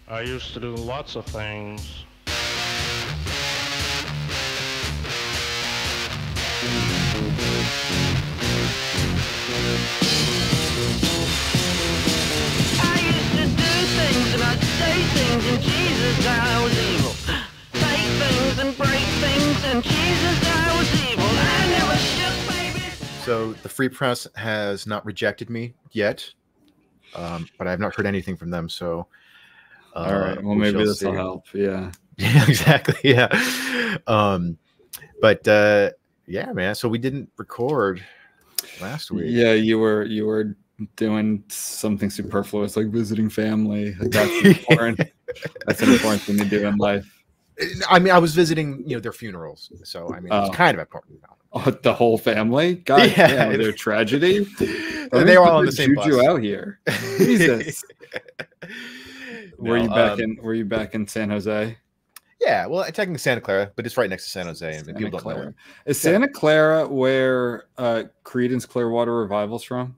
I used to do lots of things. I used to do things and I'd say things and Jesus, I was evil. Take things and break things and Jesus, I was evil. I never shook, baby. So the Free Press has not rejected me yet, but I have not heard anything from them. So all right, well, we maybe shall this will see. help. Yeah. Yeah, exactly. Yeah. But yeah, man. So we didn't record last week. Yeah, you were doing something superfluous like visiting family. Like that's important. That's an important thing to do in life. I mean, I was visiting, their funerals. So I mean, it's kind of important. Oh, the whole family? God Yeah. damn, their tragedy. They were all on the same juju bus. out here. Jesus. Were you back in San Jose? Yeah, well, technically Santa Clara, but it's right next to San Jose, and people don't know it. Is Santa Clara where Creedence Clearwater Revival's from?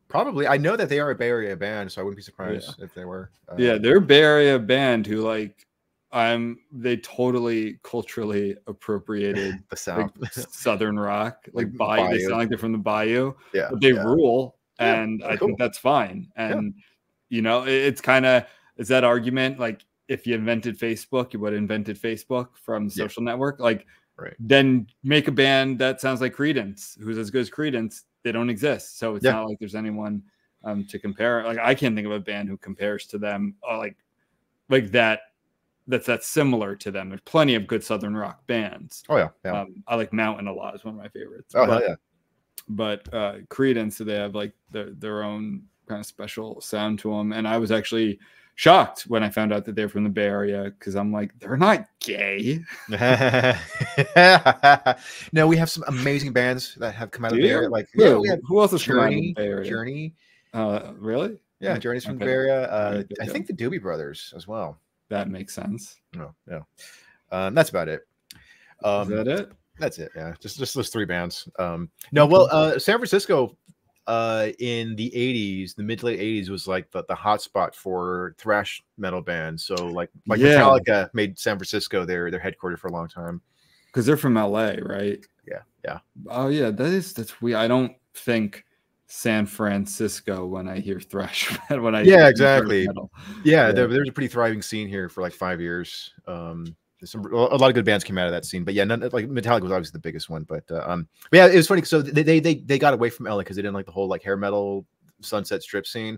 Probably. I know that they are a Bay Area band, so I wouldn't be surprised if they were. Yeah, they're a Bay Area band who they totally culturally appropriated the sound, Southern rock, like Bayou. They sound like they're from the Bayou. Yeah, but they rule, and I think that's fine. And it's kind of that argument like if you invented Facebook, you would have invented Facebook from social network. Then make a band that sounds like Creedence, who's as good as Creedence. They don't exist, so it's not like there's anyone to compare. Like I can't think of a band who compares to them. Like that. That's similar to them. There's plenty of good Southern rock bands. Oh yeah. I like Mountain a lot. It's one of my favorites. Oh hell yeah. But Creedence, so they have like their own kind of special sound to them. And I was actually shocked when I found out that they're from the Bay Area because I'm like, they're not gay. No, we have some amazing bands that have come out of the Bay Area. Like we have, who else is from the Bay Area? Journey. Really? Yeah, Journey's from the Bay Area. I think the Doobie Brothers as well. That makes sense. No, that's about it. Is that it? That's it. Yeah, just those three bands. Well, San Francisco, in the '80s, the mid to late '80s, was like the hot spot for thrash metal bands. So like Metallica made San Francisco their headquarters for a long time. Because they're from LA, right? Yeah. Oh yeah, that's weird. I don't think San Francisco when I hear thrash metal. Exactly. There's a pretty thriving scene here for like 5 years. A lot of good bands came out of that scene, but like Metallica was obviously the biggest one. But yeah, it was funny. So they got away from LA because they didn't like the whole like hair metal Sunset Strip scene.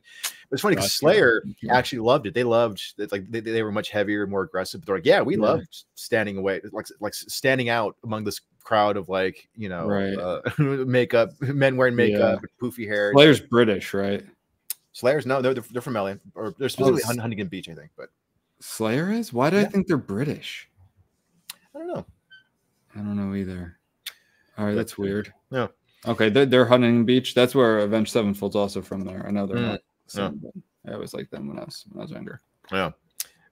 But it's funny because Slayer actually loved it. They loved it. Like they were much heavier, more aggressive. But they're like, yeah, we loved standing away, like standing out among this crowd of like makeup, men wearing makeup, with poofy hair. Slayer's British, right? Slayer's no, they're from LA, or they're specifically Huntington Beach, I think. But Slayer is? Why do I think they're British? I don't know. I don't know either. All right, that's weird. Yeah. Okay, they're Huntington Beach. That's where Avenged Sevenfold's also from there. I know they're not. I always liked them when I was younger. Yeah.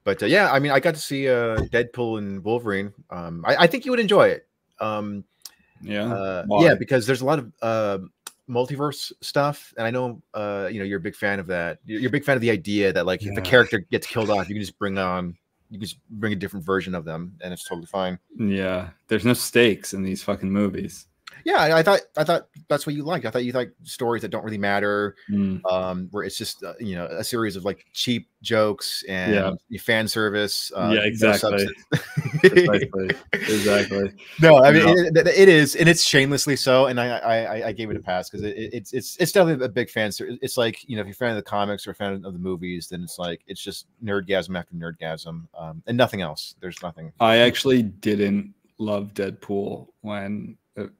But I mean, I got to see Deadpool and Wolverine. I think you would enjoy it. Because there's a lot of multiverse stuff, and I know you're a big fan of that. You're a big fan of the idea that like if a character gets killed off, you can just bring a different version of them, and it's totally fine. Yeah, there's no stakes in these fucking movies. Yeah, I thought that's what you liked. I thought you liked stories that don't really matter, where it's just a series of like cheap jokes and fan service. Exactly. Exactly. No, I mean it is, and it's shamelessly so. And I gave it a pass because it's definitely a big fan. It's like if you're a fan of the comics or a fan of the movies, then it's like it's just nerdgasm after nerdgasm, and nothing else. There's nothing. I actually didn't love Deadpool when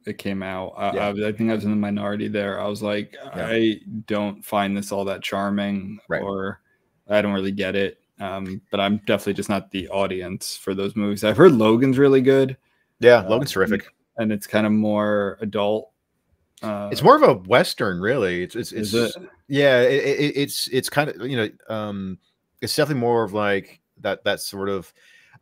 it came out. I think I was in the minority there. I was like, I don't find this all that charming, or I don't really get it. But I'm definitely just not the audience for those movies. I've heard Logan's really good. Yeah, Logan's terrific, and it's kind of more adult. It's more of a Western, really. It's kind of it's definitely more of like that sort of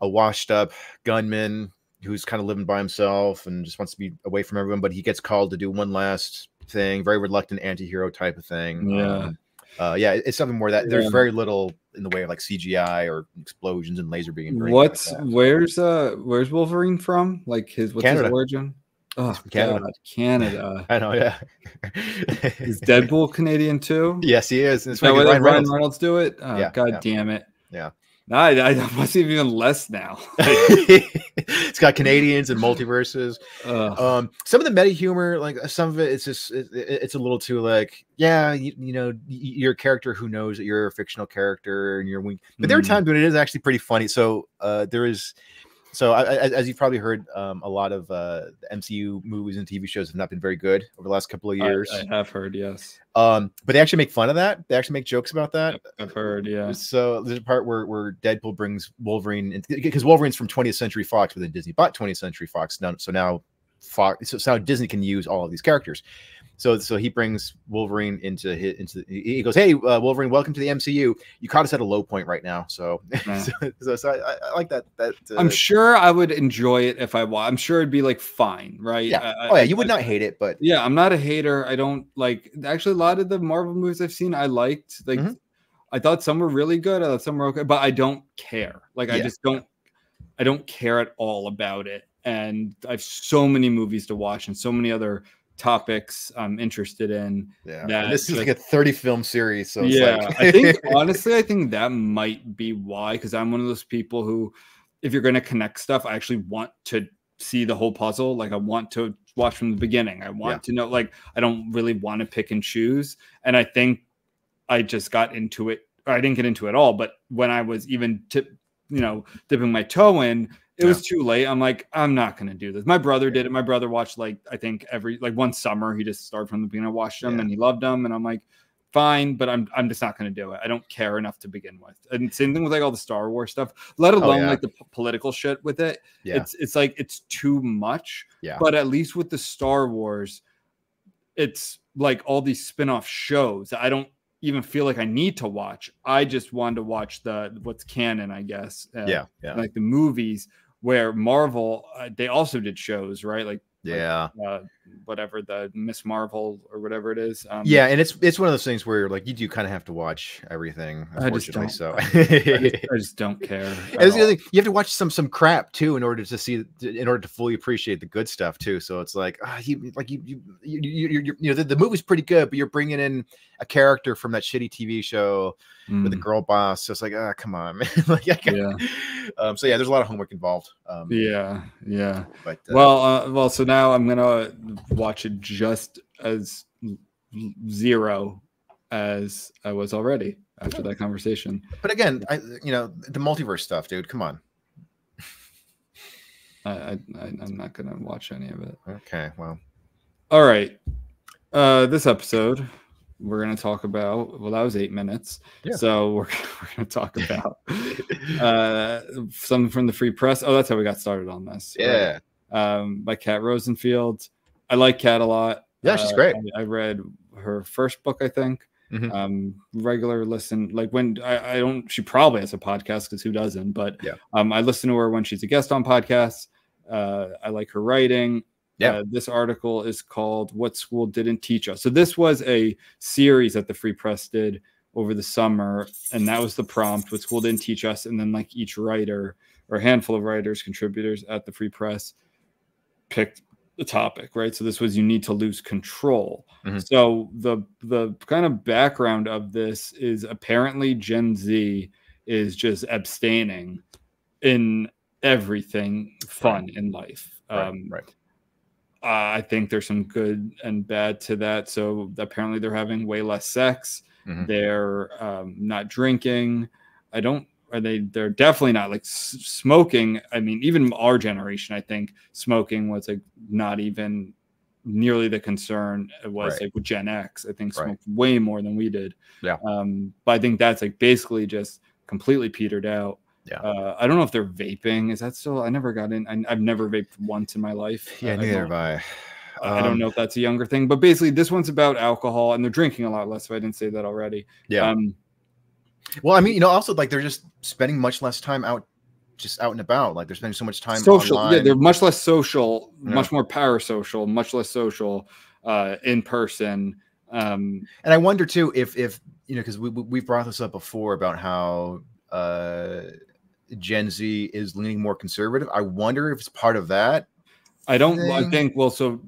a washed up gunman who's kind of living by himself and just wants to be away from everyone, but he gets called to do one last thing, very reluctant anti-hero type of thing. Yeah. It's something more that there's very little in the way of like CGI or explosions and laser beam. Where's Wolverine from? Like what's Canada. his origin? Oh, from Canada. God, Canada. I know, yeah. Is Deadpool Canadian too? Yes, he is. Is that way Ryan Reynolds do it? Oh, yeah, God damn it. Yeah. I must have even less now. It's got Canadians and multiverses. Some of the meta humor, like some of it, it's just it's a little too like, yeah, you know, you're a character who knows that you're a fictional character and you're weak. But there are times when it is actually pretty funny. So there is. So as you've probably heard, a lot of the MCU movies and TV shows have not been very good over the last couple of years. I have heard, yes. But they actually make fun of that. They actually make jokes about that. I've heard, yeah. So there's a part where Deadpool brings Wolverine in, because Wolverine's from 20th Century Fox, but then Disney bought 20th Century Fox. So now Disney can use all of these characters. So he brings Wolverine he goes, hey, Wolverine, welcome to the MCU. You caught us at a low point right now. So, so I like that. I'm sure I would enjoy it if I'm sure it'd be like fine, right? Yeah. You would not hate it, but yeah, I'm not a hater. I don't like actually a lot of the Marvel movies I've seen. I liked I thought some were really good. I thought some were okay, but I don't care. Like I just don't. I don't care at all about it. And I have so many movies to watch and so many other topics I'm interested in. Yeah, and this is like a 30 film series. So yeah, it's like... I think honestly, I think that might be why, because I'm one of those people who, if you're going to connect stuff, I actually want to see the whole puzzle. Like I want to watch from the beginning. I want to know, like, I don't really want to pick and choose. And I think I just got into it. Or I didn't get into it all, but when I was even dipping my toe in, it was too late. I'm like, I'm not going to do this. My brother did it. My brother watched, like, I think one summer, he just started from the beginning. I watched them and he loved them. And I'm like, fine, but I'm just not going to do it. I don't care enough to begin with. And same thing with like all the Star Wars stuff, let alone like the political shit with it. Yeah. It's like, it's too much. Yeah. But at least with the Star Wars, it's like all these spin-off shows that I don't even feel like I need to watch. I just wanted to watch what's canon, I guess. Like the movies. Where Marvel, they also did shows, right? Like, whatever, the Miss Marvel or whatever it is. And it's one of those things where like you do kind of have to watch everything. Unfortunately, I just don't care. You have to watch some crap too in order to fully appreciate the good stuff too. So it's like, the movie's pretty good, but you're bringing in a character from that shitty TV show with a girl boss. So it's like, come on, man. So there's a lot of homework involved. But well, so now I'm gonna watch it just as zero as I was already after that conversation. But again, the multiverse stuff, dude. Come on. I'm not gonna watch any of it. Okay, well. All right. This episode we're going to talk about, that was 8 minutes. Yeah. So we're going to talk about something from the Free Press. Oh, that's how we got started on this. Yeah. Right? By Kat Rosenfield. I like Kat a lot. Yeah, she's great. I read her first book, I think. Regular listen, like when she probably has a podcast, because who doesn't? But I listen to her when she's a guest on podcasts. I like her writing. This article is called What School Didn't Teach Us. So this was a series that the Free Press did over the summer, and that was the prompt, What School Didn't Teach Us. And then like each writer or a handful of writers, contributors at the Free Press picked the topic, right? So this was, you need to lose control. So the kind of background of this is apparently Gen Z is just abstaining in everything fun in life. I think there's some good and bad to that. So apparently they're having way less sex. They're not drinking. They're definitely not like smoking. I mean, even our generation, I think smoking was like not even nearly the concern it was like with Gen X. I think smoked way more than we did. But I think that's like basically just completely petered out. I don't know if they're vaping. Is that still? I never got in. I've never vaped once in my life. Neither have I. I don't know if that's a younger thing, but basically this one's about alcohol, and they're drinking a lot less. If I didn't say that already. Well, I mean, also like they're just spending much less time out and about. Like they're spending so much time social. online. Yeah, they're much less social, much more parasocial, much less social in person. And I wonder too if you know, because we've brought this up before about how Gen Z is leaning more conservative. I wonder if it's part of that. I think, well, so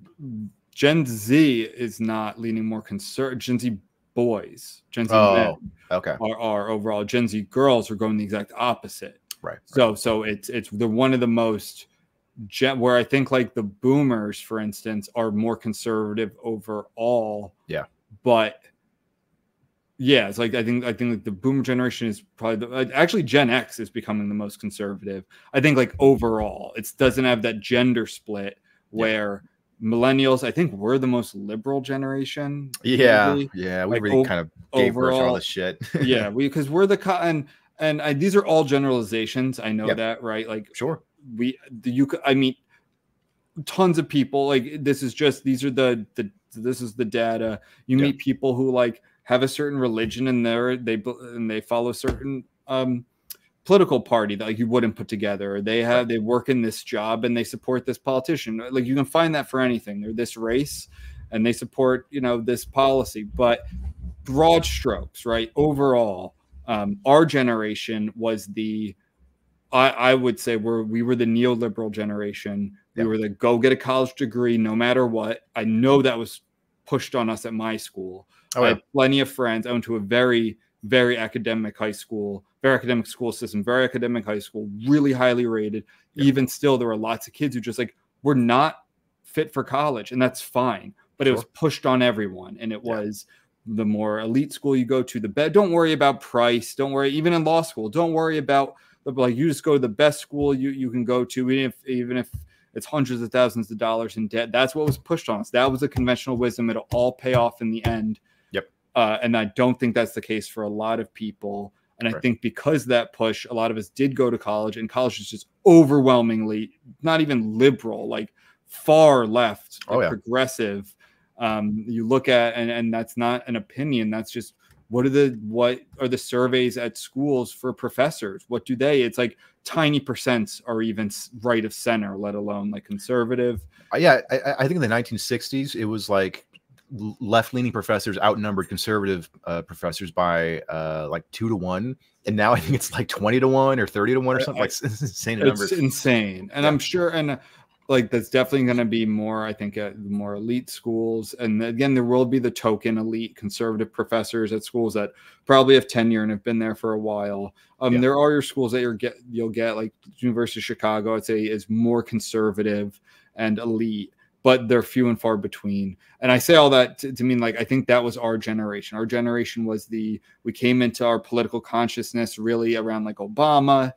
Gen Z is not leaning more conservative. Gen Z boys, Gen Z men are overall. Gen Z girls are going the exact opposite. Right. So it's the one of the most where I think like the boomers, for instance, are more conservative overall. Yeah. But yeah, it's like I think like the boomer generation is probably actually Gen X is becoming the most conservative. I think like overall, it doesn't have that gender split where millennials, I think we're the most liberal generation. Yeah, maybe. yeah, we like really kind of gave birth to all this shit. Yeah, because we're the and these are all generalizations. I know that, right? Like, sure, I meet tons of people. Like, this is the data. You meet people who like have a certain religion and they follow certain political party that like you wouldn't put together. They work in this job and they support this politician. Like, you can find that for anything. They're this race and they support, you know, this policy. But broad strokes, right? Overall, our generation was I would say we were the neoliberal generation. We were the go get a college degree no matter what. I know that was pushed on us at my school. I had plenty of friends. I went to a very, very academic high school, very academic school system, very academic high school, really highly rated. Even still, there were lots of kids who just like were not fit for college, and that's fine. But it was pushed on everyone, and it was the more elite school you go to, the better. Don't worry about price. Don't worry, even in law school, don't worry about like you just go to the best school you can go to, even if it's hundreds of thousands of dollars in debt. That's what was pushed on us. That was a conventional wisdom. It'll all pay off in the end. And I don't think that's the case for a lot of people. And I think because of that push, a lot of us did go to college, and college is just overwhelmingly not even liberal, like far left, like progressive. You look at, and that's not an opinion. That's just what are the surveys at schools for professors? What do they? It's like tiny percents are even right of center, let alone like conservative. Yeah, I think in the 1960s it was like left-leaning professors outnumbered conservative professors by like 2 to 1, and now I think it's like 20 to 1 or 30 to 1 or something. Like insane numbers. It's insane, and I'm sure, and like that's definitely going to be more, I think, at the more elite schools. And again, there will be the token elite conservative professors at schools that probably have tenure and have been there for a while. There are your schools that you'll get like University of Chicago, I'd say, is more conservative and elite, but they're few and far between. And I say all that to mean, like, I think that was our generation. Our generation was we came into our political consciousness really around like Obama.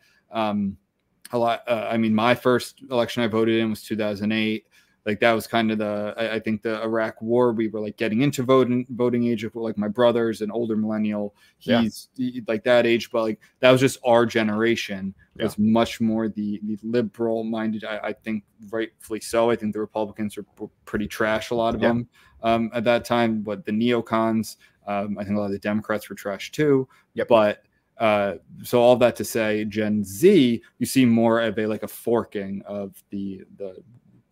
A lot. I mean, my first election I voted in was 2008. Like that was kind of I think the Iraq war. We were like getting into voting age of like my brother's an older millennial. He's like that age, but like that was just our generation. It was much more the liberal minded. I think rightfully so. I think the Republicans were pretty trash. A lot of them at that time, but the neocons. I think a lot of the Democrats were trash too. But so all that to say, Gen Z, you see more of a forking of the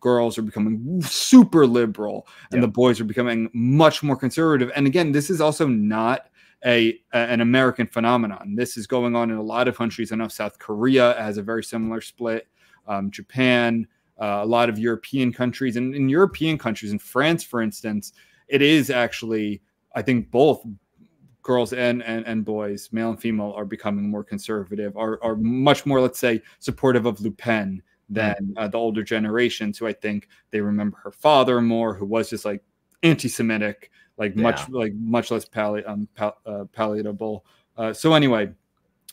girls are becoming super liberal and the boys are becoming much more conservative. And again, this is also not an American phenomenon. This is going on in a lot of countries. I know South Korea has a very similar split. Japan, a lot of European countries, and in European countries, in France, for instance, it is actually, I think both girls and boys, male and female, are becoming more conservative, are much more, let's say, supportive of Le Pen than the older generations, who I think they remember her father more, who was just like anti-Semitic, like much less palatable. So anyway,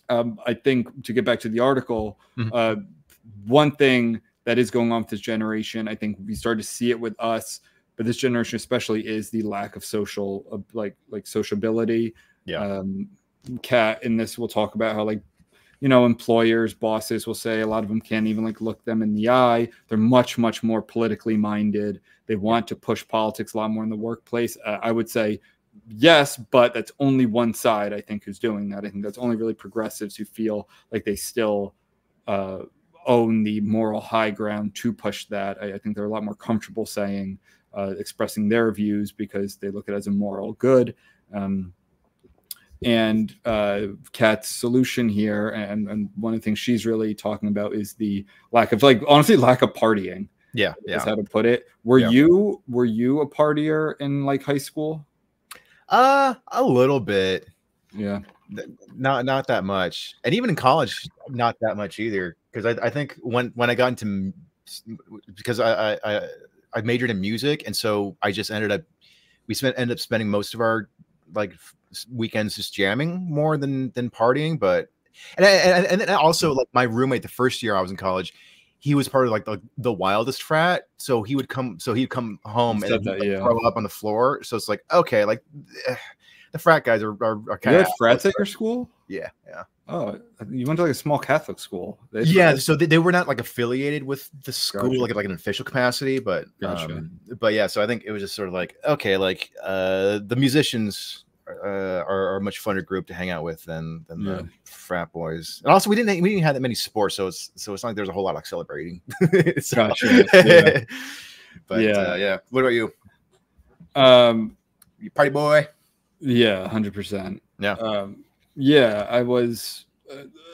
I think to get back to the article, one thing that is going on with this generation, I think we started to see it with us, but this generation especially, is the lack of social, like sociability. Kat in this will talk about how, like, you know, employers, bosses will say a lot of them can't even like look them in the eye. They're much more politically minded. They want to push politics a lot more in the workplace. I would say yes, but that's only one side, I think, who's doing that. I think that's only really progressives who feel like they still own the moral high ground to push that. I think they're a lot more comfortable saying, expressing their views because they look at it as a moral good. And Kat's solution here, and one of the things she's really talking about is the lack of, like, honestly, lack of partying. Yeah, is how to put it. Were you a partier in like high school? A little bit. Yeah. Not that much, and even in college, not that much either. Because I think when I got into, because I majored in music, and so I just ended up spending most of our like weekends just jamming more than partying. But and then also, like, my roommate the first year I was in college, he was part of like the wildest frat, so he'd come home and throw up on the floor. So it's like, okay, like the frat guys are kind of frats at your school. Yeah. Oh, you went to like a small Catholic school. So they were not like affiliated with the school, like an official capacity, but yeah. So I think it was just sort of like, okay, like the musicians are a much funner group to hang out with than the frat boys. And also we didn't have that many sports, so it's not like there's a whole lot of celebrating. But yeah. What about you? You party boy? Yeah, 100%. Yeah. I was.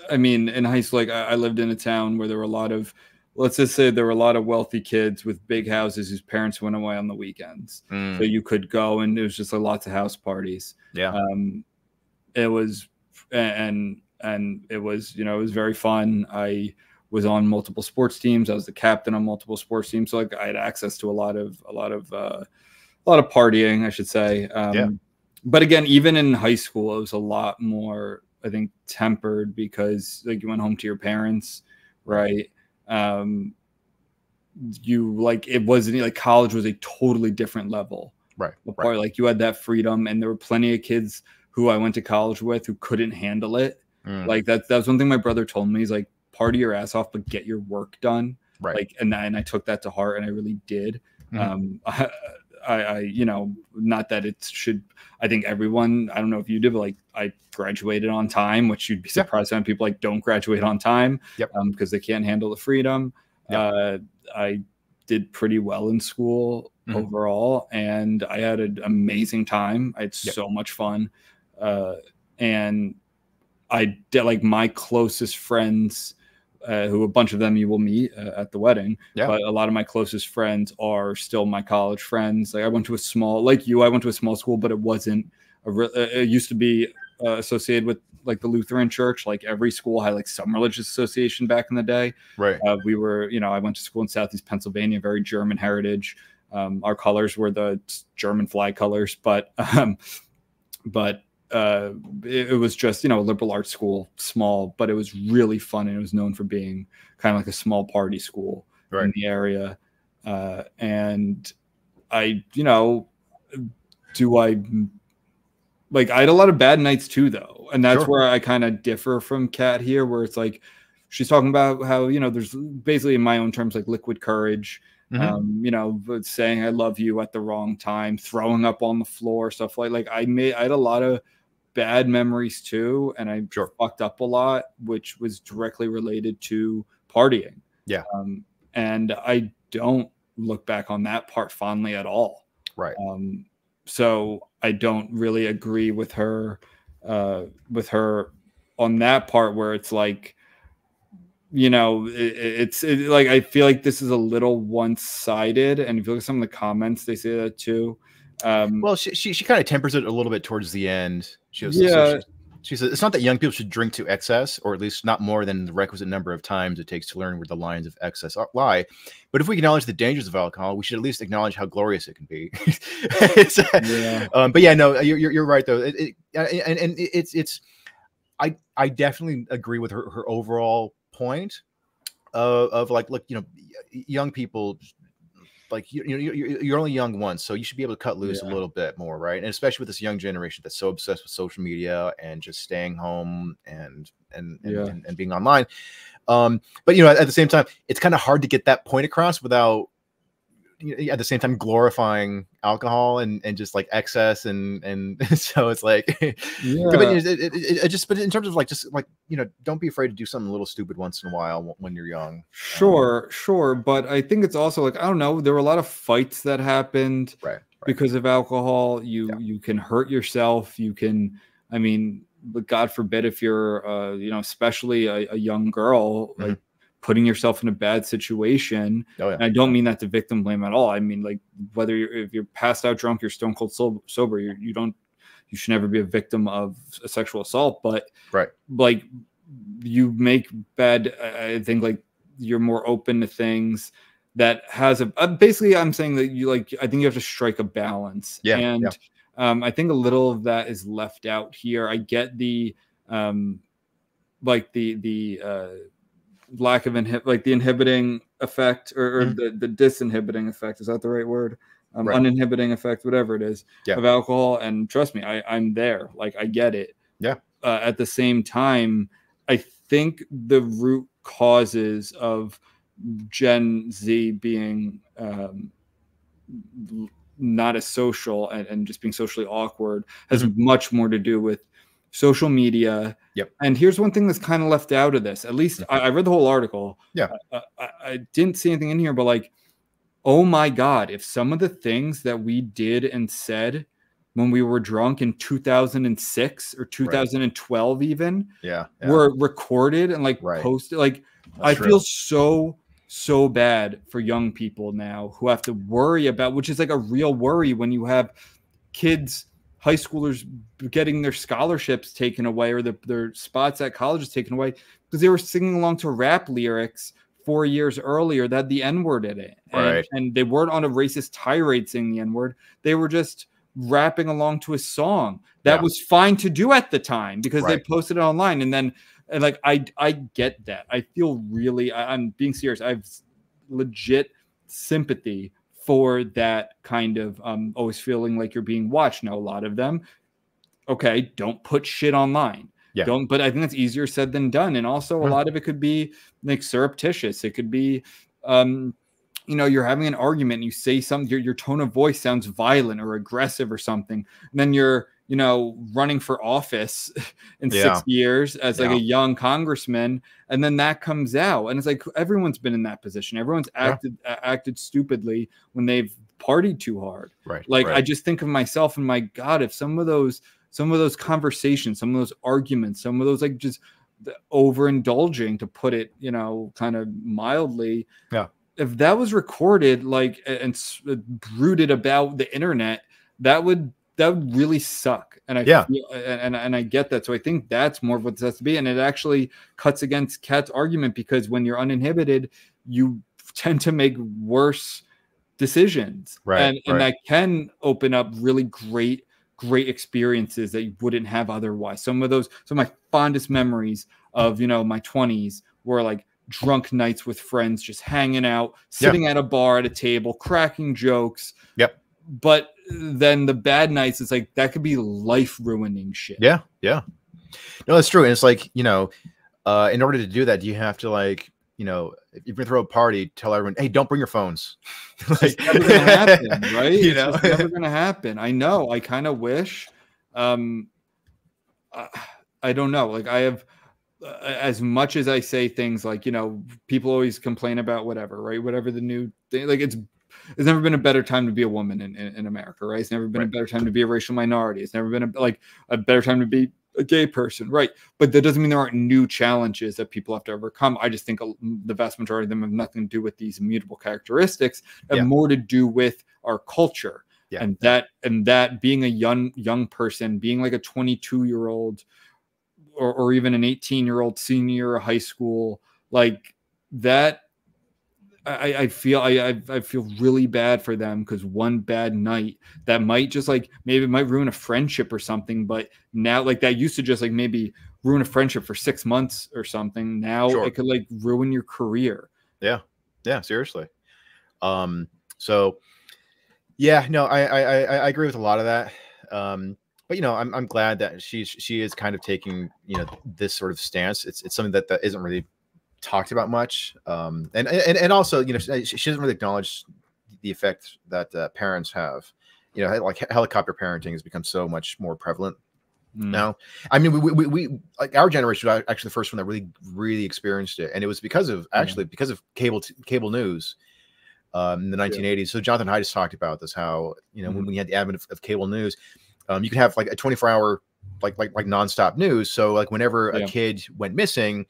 I mean, in high school, like I lived in a town where there were a lot of, let's just say, there were a lot of wealthy kids with big houses whose parents went away on the weekends, so you could go, and it was just like lots of house parties. Yeah. It was, and it was, it was very fun. I was on multiple sports teams. I was the captain on multiple sports teams, so like I had access to a lot of partying, I should say. But again, even in high school, it was a lot more, I think, tempered, because like you went home to your parents, right? You, like, it wasn't like college was a totally different level, right? Like you had that freedom, and there were plenty of kids who I went to college with who couldn't handle it. Like that's one thing my brother told me. He's like, party your ass off, but get your work done, right? Like, and I took that to heart, and I really did. I not that it should, I think everyone, I don't know if you did, but like I graduated on time, which you'd be surprised when people like don't graduate on time because they can't handle the freedom. I did pretty well in school overall, and I had an amazing time. I had so much fun. And I did, like, my closest friends, who a bunch of them you will meet at the wedding. But a lot of my closest friends are still my college friends. Like I went to a small, like you, I went to a small school, but it wasn't it used to be associated with like the Lutheran church. Like every school had like some religious association back in the day. Right. We were, I went to school in Southeast Pennsylvania, very German heritage. Our colors were the German flag colors, but it was just, a liberal arts school, small, but it was really fun, and it was known for being kind of like a small party school in the area. And I had a lot of bad nights too, though. And that's where I kind of differ from Kat here, where it's like, she's talking about how, there's basically, in my own terms, like liquid courage, saying I love you at the wrong time, throwing up on the floor, stuff like I had a lot of bad memories too, and I fucked up a lot, which was directly related to partying. And I don't look back on that part fondly at all. So I don't really agree with her on that part, where it's like, it's like, I feel like this is a little one-sided, and if you look at some of the comments, they say that too. Well, she kind of tempers it a little bit towards the end. She says it's not that young people should drink to excess, or at least not more than the requisite number of times it takes to learn where the lines of excess lie. But if we acknowledge the dangers of alcohol, we should at least acknowledge how glorious it can be. But yeah, no, you're right though. I definitely agree with her overall point of like, look, young people, like you're only young once, so you should be able to cut loose a little bit more, right? And especially with this young generation that's so obsessed with social media and just staying home and being online. But at the same time, it's kind of hard to get that point across without at the same time glorifying alcohol and just like excess and so it's like but in terms of like just like don't be afraid to do something a little stupid once in a while when you're young. Sure, but I think it's also like, I don't know, there were a lot of fights that happened because of alcohol. You can hurt yourself, you can I mean, but God forbid if you're, you know, especially a young girl, like putting yourself in a bad situation. Oh, yeah. And I don't mean that to victim blame at all. I mean, like, whether if you're passed out drunk, you're stone cold sober, you should never be a victim of a sexual assault. But like, you make bad, I think, like, you're more open to things that has basically, I'm saying that you, like, I think you have to strike a balance. And I think a little of that is left out here. I get the like the lack of the inhibiting effect, or the disinhibiting effect. Is that the right word? Uninhibiting effect, whatever it is, of alcohol. And trust me, I'm there. Like, I get it. At the same time, I think the root causes of Gen Z being not as social and just being socially awkward has much more to do with social media. And here's one thing that's kind of left out of this. At least I read the whole article. I didn't see anything in here, but like, oh my God, if some of the things that we did and said when we were drunk in 2006 or 2012 even were recorded and like posted, like, that's true. Feel so bad for young people now who have to worry about, which is like a real worry when you have kids, high schoolers, getting their scholarships taken away or their spots at colleges taken away because they were singing along to rap lyrics 4 years earlier that had the N-word in it. And they weren't on a racist tirade saying the N-word. They were just rapping along to a song that was fine to do at the time because they posted it online. And then, and like, I get that. I feel really, I'm being serious. I've legit sympathy for that kind of always feeling like you're being watched. Now, a lot of them, okay, don't put shit online. Don't, but I think that's easier said than done. And also a lot of it could be like surreptitious. It could be, you know, you're having an argument and you say something, your tone of voice sounds violent or aggressive or something. And then you're, you know, running for office in 6 years as like a young congressman. And then that comes out. And it's like, everyone's been in that position. Everyone's acted stupidly when they've partied too hard. I just think of myself and my God, if some of those conversations, some of those arguments, some of those, like, just overindulging, to put it, you know, kind of mildly. If that was recorded, like, and brooded about the internet, that would really suck. And I feel, and I get that. So I think that's more of what this has to be. And it actually cuts against Kat's argument, because when you're uninhibited, you tend to make worse decisions. And that can open up really great experiences that you wouldn't have otherwise. Some of my fondest memories of, you know, my 20s were like drunk nights with friends, just hanging out, sitting at a bar at a table, cracking jokes. But then the bad nights, it's like, that could be life ruining shit. No, that's true. And it's like, you know, in order to do that, you have to, like, you know, if you're gonna throw a party, tell everyone, hey, don't bring your phones. Like, it's never gonna happen, right? You know? It's never gonna happen. I know. I kind of wish. I don't know. Like, I have, as much as I say things like, you know, people always complain about whatever, right? Whatever the new thing, like, it's never been a better time to be a woman in America, right? It's never been a better time to be a racial minority. It's never been a better time to be a gay person, right? But that doesn't mean there aren't new challenges that people have to overcome. I just think the vast majority of them have nothing to do with these immutable characteristics, and more to do with our culture. And that being a young person, being like a 22-year-old or even an 18-year-old senior of high school, like that, I feel really bad for them, because one bad night that might just, like, maybe it might ruin a friendship or something. But now, like, that used to just, like, maybe ruin a friendship for 6 months or something. Now it could, like, ruin your career. Seriously. So yeah, no, I agree with a lot of that. But, you know, I'm glad that she is kind of taking, you know, this sort of stance. It's something that isn't really talked about much, and also, you know, she doesn't really acknowledge the effect that parents have. You know, like helicopter parenting has become so much more prevalent now. I mean, we like, our generation was actually the first one that really experienced it, and it was because of cable news in the 1980s. So Jonathan Haidt has talked about this, how, you know, when we had the advent of cable news, you could have like a 24-hour like nonstop news. So like whenever a kid went missing,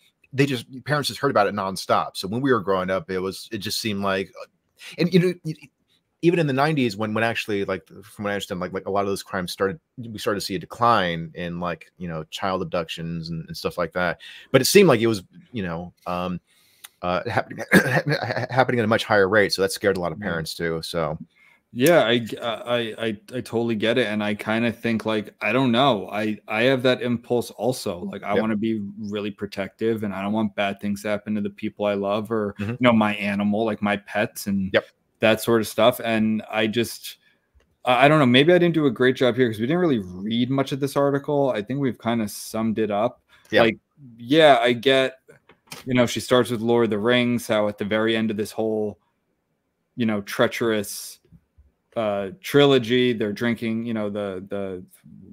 parents just heard about it nonstop. So when we were growing up, it just seemed like, and even in the 90s when actually, like from what I understand, like a lot of those crimes we started to see a decline in like, child abductions and stuff like that. But it seemed like it was, happening at a much higher rate. So that scared a lot of parents too. So yeah, I totally get it. And I kind of think like, I don't know. I have that impulse also. Like I want to be really protective and I don't want bad things to happen to the people I love or, my animal, like my pets and that sort of stuff. And I don't know, maybe I didn't do a great job here because we didn't really read much of this article. I think we've kind of summed it up. Like, I get, she starts with Lord of the Rings, how at the very end of this whole, treacherous trilogy, they're drinking, the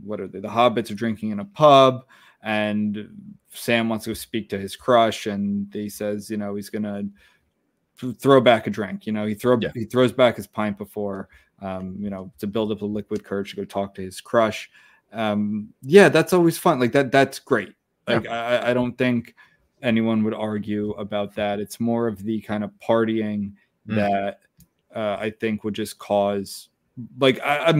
hobbits are drinking in a pub, and Sam wants to speak to his crush, and he says, he's gonna throw back a drink. He throws back his pint before, to build up the liquid courage to go talk to his crush. That's always fun. Like that's great. Like I don't think anyone would argue about that. It's more of the kind of partying that I think would just cause, like, I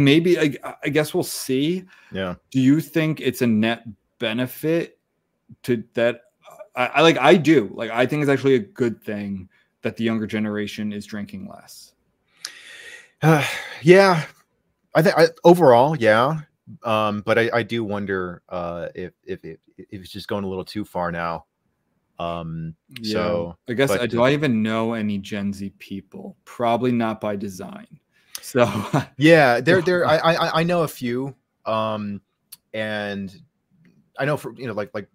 guess we'll see. Yeah. Do you think it's a net benefit to that? I do. Like, I think it's actually a good thing that the younger generation is drinking less. Yeah, I think overall, yeah. But I do wonder if it's just going a little too far now. So I guess do I even know any Gen Z people? Probably not by design. So yeah, I know a few, and I know for like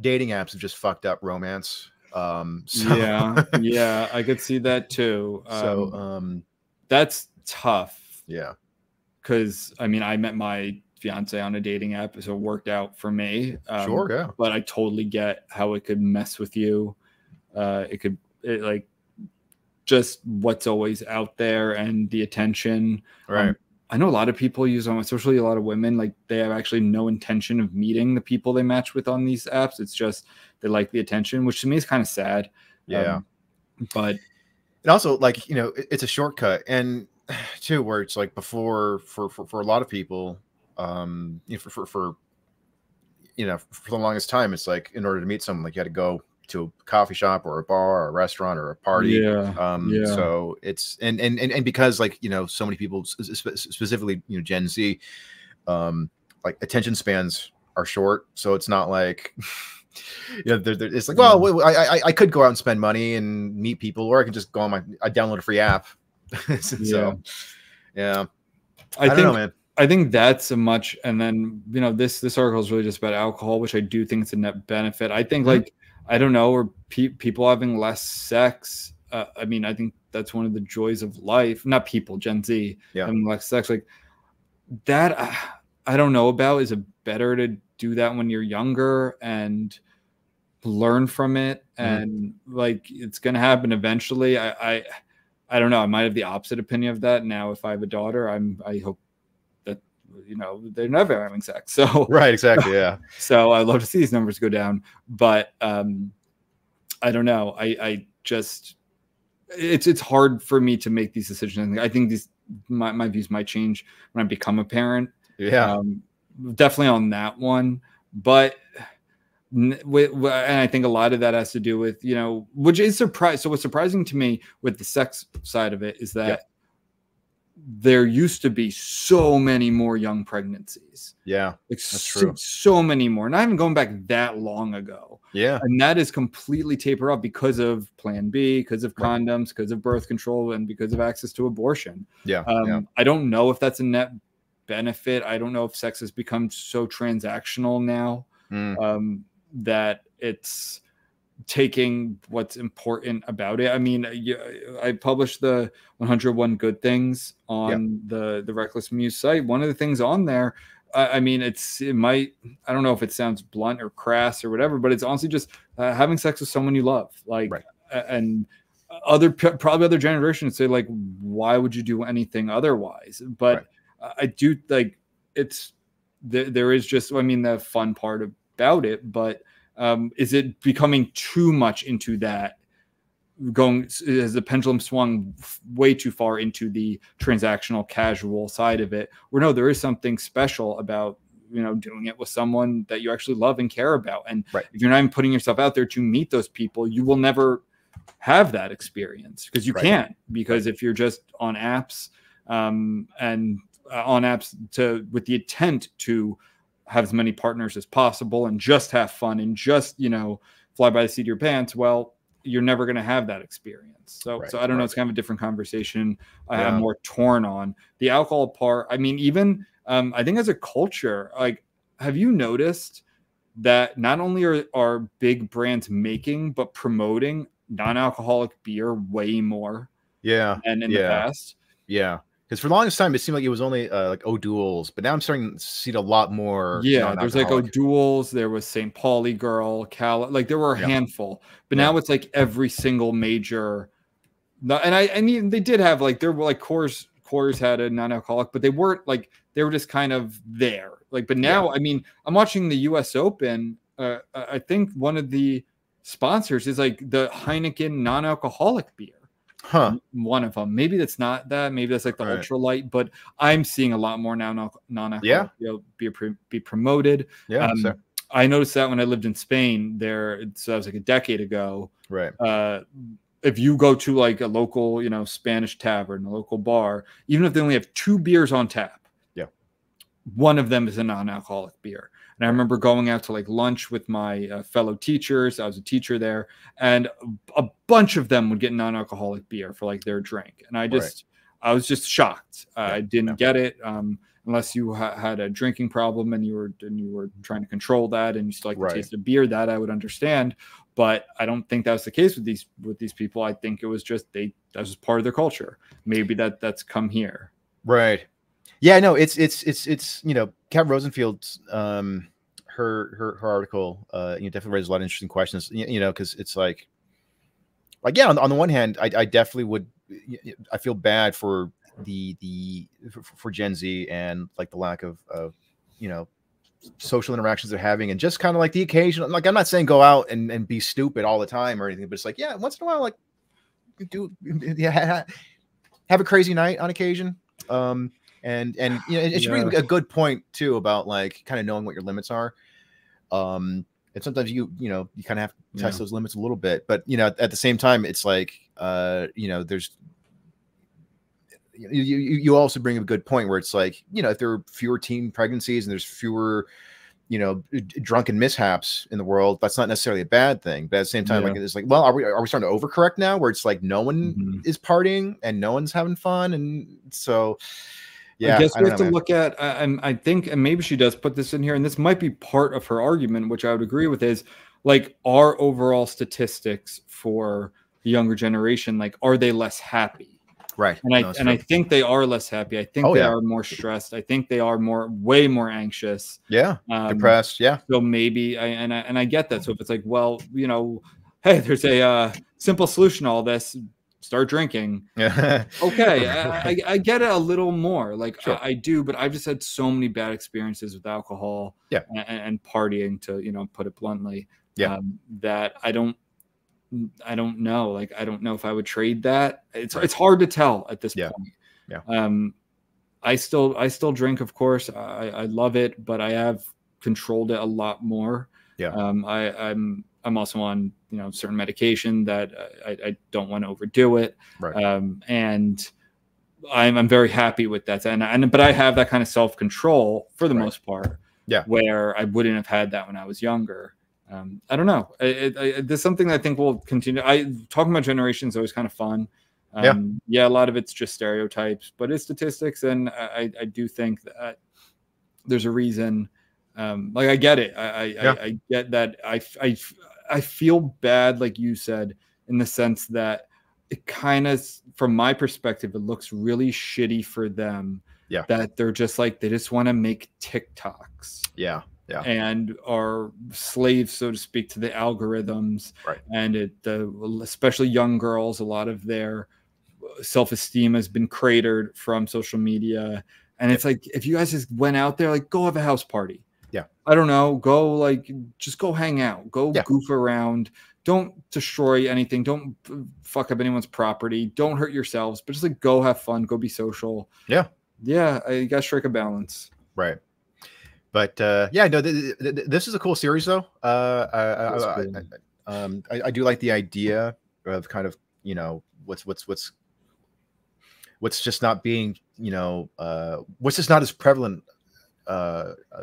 dating apps have just fucked up romance. Yeah, I could see that too. That's tough. Yeah, because I mean, I met my fiance on a dating app, so it worked out for me. Sure, yeah. But I totally get how it could mess with you. Like just what's always out there and the attention. Right. I know a lot of people use them, especially a lot of women, like they have actually no intention of meeting the people they match with on these apps. It's just they like the attention, which to me is kind of sad. Yeah. But and also, like, it's a shortcut, and too, where it's like before for a lot of people, for the longest time, it's like in order to meet someone, like you had to go to a coffee shop or a bar or a restaurant or a party. So it's and because, like, so many people, specifically Gen Z, like attention spans are short, so it's not like it's like, well, I could go out and spend money and meet people, or I can just go on I download a free app. So yeah, I don't know, man. I think that's a much, and then this article is really just about alcohol, which I do think it's a net benefit. I think like I don't know, or people having less sex. I mean, I think that's one of the joys of life. Not people, Gen Z having less sex, like that. I don't know about. Is it better to do that when you're younger and learn from it, and like it's gonna happen eventually. I don't know. I might have the opposite opinion of that now. If I have a daughter, I hope that they're never having sex. So right, exactly, yeah. So I'd love to see these numbers go down, but I don't know. I just it's hard for me to make these decisions. I think my views might change when I become a parent. Yeah, definitely on that one, but. And I think a lot of that has to do with, which is surprise. So what's surprising to me with the sex side of it is that there used to be so many more young pregnancies. Yeah, like that's true. So many more. Not even going back that long ago. Yeah. And that is completely tapered off because of Plan B, because of condoms, because of birth control, and because of access to abortion. Yeah. I don't know if that's a net benefit. I don't know if sex has become so transactional now. That it's taking what's important about it. I mean, I published the 101 good things on the Reckless Muse site. One of the things on there, I mean, it might, I don't know if it sounds blunt or crass or whatever, but it's honestly just having sex with someone you love. Like, and probably other generations say, like, why would you do anything otherwise? But I do, like, it's there is just, I mean, the fun part about it, but is it becoming too much into that? Has the pendulum swung way too far into the transactional casual side of it, where no, there is something special about, you know, doing it with someone that you actually love and care about. And if you're not even putting yourself out there to meet those people, you will never have that experience, because you can't, because if you're just on apps with the intent to have as many partners as possible and just have fun and just, you know, fly by the seat of your pants, well, you're never going to have that experience. So I don't know. It's kind of a different conversation. I'm more torn on the alcohol part. I mean, even I think as a culture, like, have you noticed that not only are big brands making, but promoting non-alcoholic beer way more than in the past? Yeah. Because for the longest time, it seemed like it was only like O'Doul's, but now I'm starting to see a lot more. Yeah, there's like O'Doul's, there was St. Pauli Girl, like there were a handful, but now it's like every single major. And I mean, they did have like, there were like Coors had a non-alcoholic, but they weren't like, they were just kind of there. Like, but now, I mean, I'm watching the US Open. I think one of the sponsors is like the Heineken non-alcoholic beer. One of them. Maybe that's not that. Maybe that's like the ultralight. But I'm seeing a lot more now non-alcoholic beer be promoted. I noticed that when I lived in Spain. So that was like a decade ago. If you go to like a local, you know, Spanish tavern, a local bar, even if they only have 2 beers on tap, one of them is a non-alcoholic beer. And I remember going out to like lunch with my fellow teachers. I was a teacher there, and a bunch of them would get non-alcoholic beer for like their drink. And I was just shocked. I didn't get it unless you had a drinking problem and you were trying to control that, and you still like the taste of beer. That I would understand, but I don't think that was the case with these people. I think it was just that was part of their culture. Maybe that's come here. Yeah, no, it's you know, Kat Rosenfield's her article you know, definitely raises a lot of interesting questions, you know, because it's like yeah, on the one hand, I definitely would, I feel bad for for Gen Z and like the lack of you know, social interactions they're having, and just kind of like the occasional, like, I'm not saying go out and be stupid all the time or anything, but it's like, yeah, once in a while, like, have a crazy night on occasion. And you know, it should be a good point too about like kind of knowing what your limits are. And sometimes you know, you kind of have to test those limits a little bit, but you know, at the same time, it's like you know, there's you also bring up a good point where it's like, you know, if there are fewer teen pregnancies and there's fewer, you know, drunken mishaps in the world, that's not necessarily a bad thing. But at the same time, like, it's like, well, are we starting to overcorrect now, where it's like no one is partying and no one's having fun, and so. Yeah, I guess we have to look at, I think, and maybe she does put this in here, and this might be part of her argument, which I would agree with, is like, our overall statistics for the younger generation, like, are they less happy? And I think they are less happy. I think they are more stressed. I think they are way more anxious. Depressed. So maybe I get that. So if it's like, well, you know, hey, there's a simple solution to all this. Start drinking. Okay, I get it a little more. Like, I do, but I've just had so many bad experiences with alcohol and partying, to, you know, put it bluntly, that I don't know. Like, I don't know if I would trade that. It's hard to tell at this point. I still drink, of course. I love it, but I have controlled it a lot more. I'm also on, you know, certain medication that I don't want to overdo it. And I'm very happy with that. But I have that kind of self-control for the most part, where I wouldn't have had that when I was younger. I don't know. There's something that I think will continue. Talking about generations is always kind of fun. A lot of it's just stereotypes, but it's statistics. And I do think that there's a reason. Like, I get it. I get that. I feel bad, like you said, in the sense that it kind of, from my perspective, it looks really shitty for them. That they're just like, they just want to make TikToks. And are slaves, so to speak, to the algorithms. And especially young girls, a lot of their self-esteem has been cratered from social media. And it's like, if you guys just went out there, like, go have a house party. Yeah. I don't know. Go, like, just go hang out. Go goof around. Don't destroy anything. Don't fuck up anyone's property. Don't hurt yourselves. But just, like, go have fun. Go be social. Yeah. Yeah. You got to strike a balance. Right. But, yeah, no, this is a cool series, though. I do like the idea of kind of, you know, what's just not being, you know, what's just not as prevalent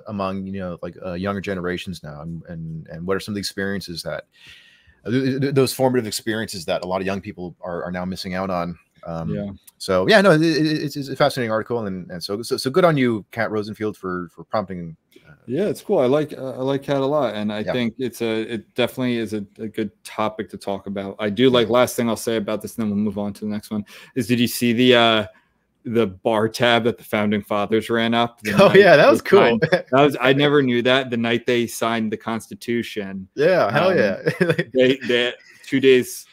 among, you know, like younger generations now, and what are some of the experiences that those formative experiences that a lot of young people are now missing out on. So yeah, no, it's a fascinating article, and so good on you, Kat Rosenfield, for prompting. Yeah, it's cool. I like Kat a lot, and I think it definitely is a good topic to talk about. I do like, last thing I'll say about this, and then we'll move on to the next one, is did you see the bar tab that the founding fathers ran up? Oh yeah, that was cool. I never knew that the night they signed the Constitution. Yeah, hell yeah. they 2 days.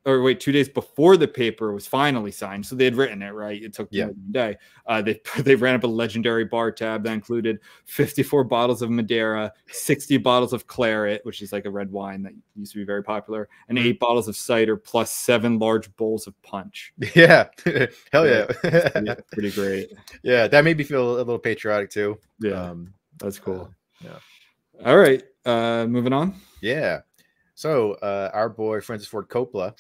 Or wait, 2 days before the paper was finally signed, so they had written it, right? It took more than a day. They ran up a legendary bar tab that included 54 bottles of Madeira, 60 bottles of claret, which is like a red wine that used to be very popular, and 8 bottles of cider, plus 7 large bowls of punch. Yeah, hell yeah, pretty great. Yeah, that made me feel a little patriotic too. Yeah, that's cool. Yeah. All right, moving on. Yeah. So our boy Francis Ford Coppola.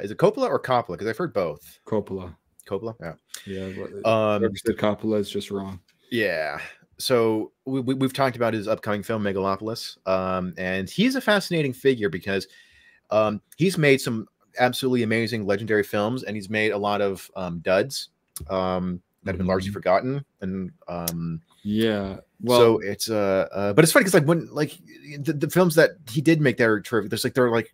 Is it Coppola or Coppola? Because I've heard both. Coppola. Yeah. Yeah. Coppola is just wrong. Yeah. So we've talked about his upcoming film Megalopolis, and he's a fascinating figure because he's made some absolutely amazing, legendary films, and he's made a lot of duds that have been largely forgotten. And yeah. Well, so it's but it's funny because like when like the films that he did make that are terrific, they're like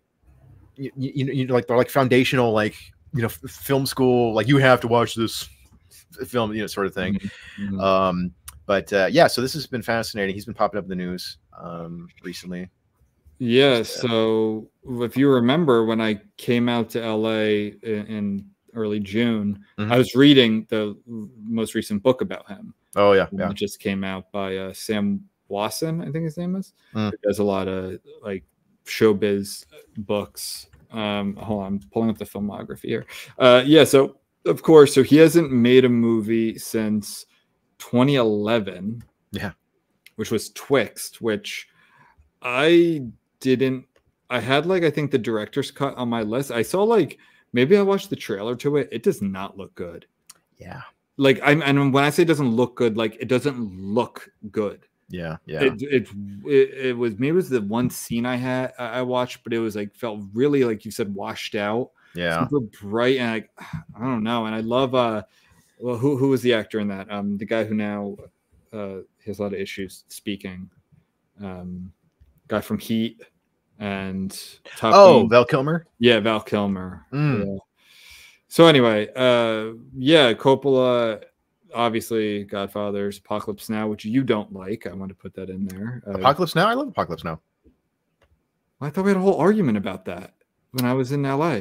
you know, like they're like foundational, like, you know, film school, like you have to watch this film, you know, sort of thing. But yeah, so this has been fascinating. He's been popping up in the news recently. Yeah. So if you remember, when I came out to LA in early June, I was reading the most recent book about him. Oh yeah, It just came out by Sam Wasson, I think his name is. He does a lot of like showbiz books. Hold on, I'm pulling up the filmography here. Yeah, so of course, so he hasn't made a movie since 2011. Yeah, which was Twixt, which I had like, I think the director's cut on my list. I saw like, maybe I watched the trailer to it. It does not look good. Yeah. Like and when I say it doesn't look good, like it doesn't look good. Yeah. It was, maybe it was the one scene I watched, but it was like, felt really, like you said, washed out. Yeah. Super bright, and like, I don't know. And I love well, who was the actor in that? The guy who now has a lot of issues speaking. Guy from Heat and Top Gun. Val Kilmer. Yeah, Val Kilmer. Yeah. So anyway, yeah, Coppola, obviously Godfather's, Apocalypse Now, which you don't like. I want to put that in there. Apocalypse Now? I love Apocalypse Now. I thought we had a whole argument about that when I was in LA.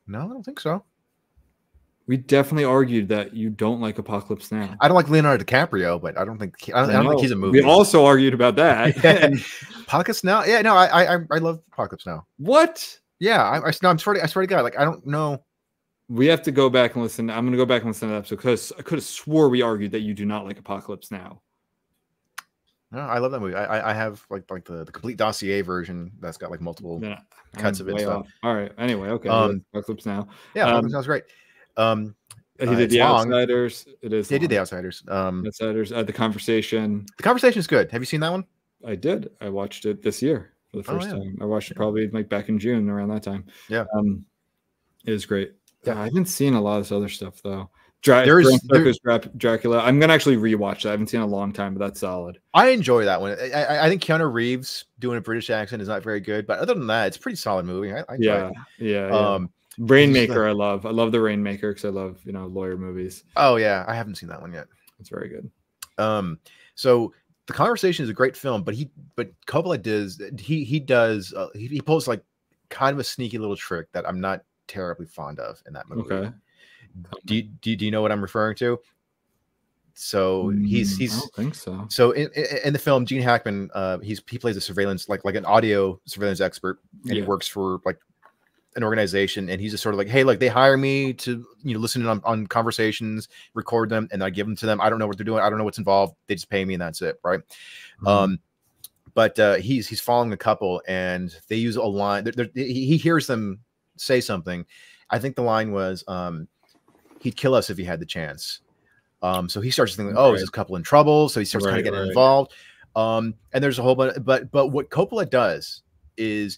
No, I don't think so. We definitely argued that you don't like Apocalypse Now. I don't like Leonardo DiCaprio, but I don't think he's a movie. We also argued about that. Yeah. Apocalypse Now? Yeah, no, I love Apocalypse Now. What? Yeah, I swear to God, like I don't know. We have to go back and listen. I'm going to go back and listen to that episode because I could have swore we argued that you do not like Apocalypse Now. No, I love that movie. I have like the complete dossier version that's got like multiple cuts of it. Stuff. All right. Anyway, okay. Apocalypse Now. Yeah, Apocalypse Now is great. He did The Outsiders. It is. They did The Outsiders. Outsiders. The Conversation. The Conversation is good. Have you seen that one? I did. I watched it this year for the first time. I watched it probably like back in June, around that time. Yeah. It was great. Yeah. I haven't seen a lot of this other stuff though. Dracula. I'm gonna actually rewatch that. I haven't seen it in a long time, but that's solid. I enjoy that one. I think Keanu Reeves doing a British accent is not very good, but other than that, it's a pretty solid movie. I enjoy it. Yeah. Rainmaker, I love. I love the Rainmaker because I love, lawyer movies. Oh yeah, I haven't seen that one yet. It's very good. So The Conversation is a great film, but Coppola he pulls like kind of a sneaky little trick that I'm not terribly fond of in that movie. Okay. Do you know what I'm referring to? So I don't think so. So in the film, Gene Hackman, he plays a surveillance, like an audio surveillance expert, and he works for like an organization, and he's just sort of like, hey, like they hire me to listen in on conversations, record them, and I give them to them. I don't know what they're doing. I don't know what's involved. They just pay me, and that's it, right? But he's following a couple, and they use a line. He hears them say something. I think the line was, "He'd kill us if he had the chance." So he starts thinking, "Oh, is this couple in trouble?" So he starts kind of getting involved. And there's a whole bunch, but what Coppola does is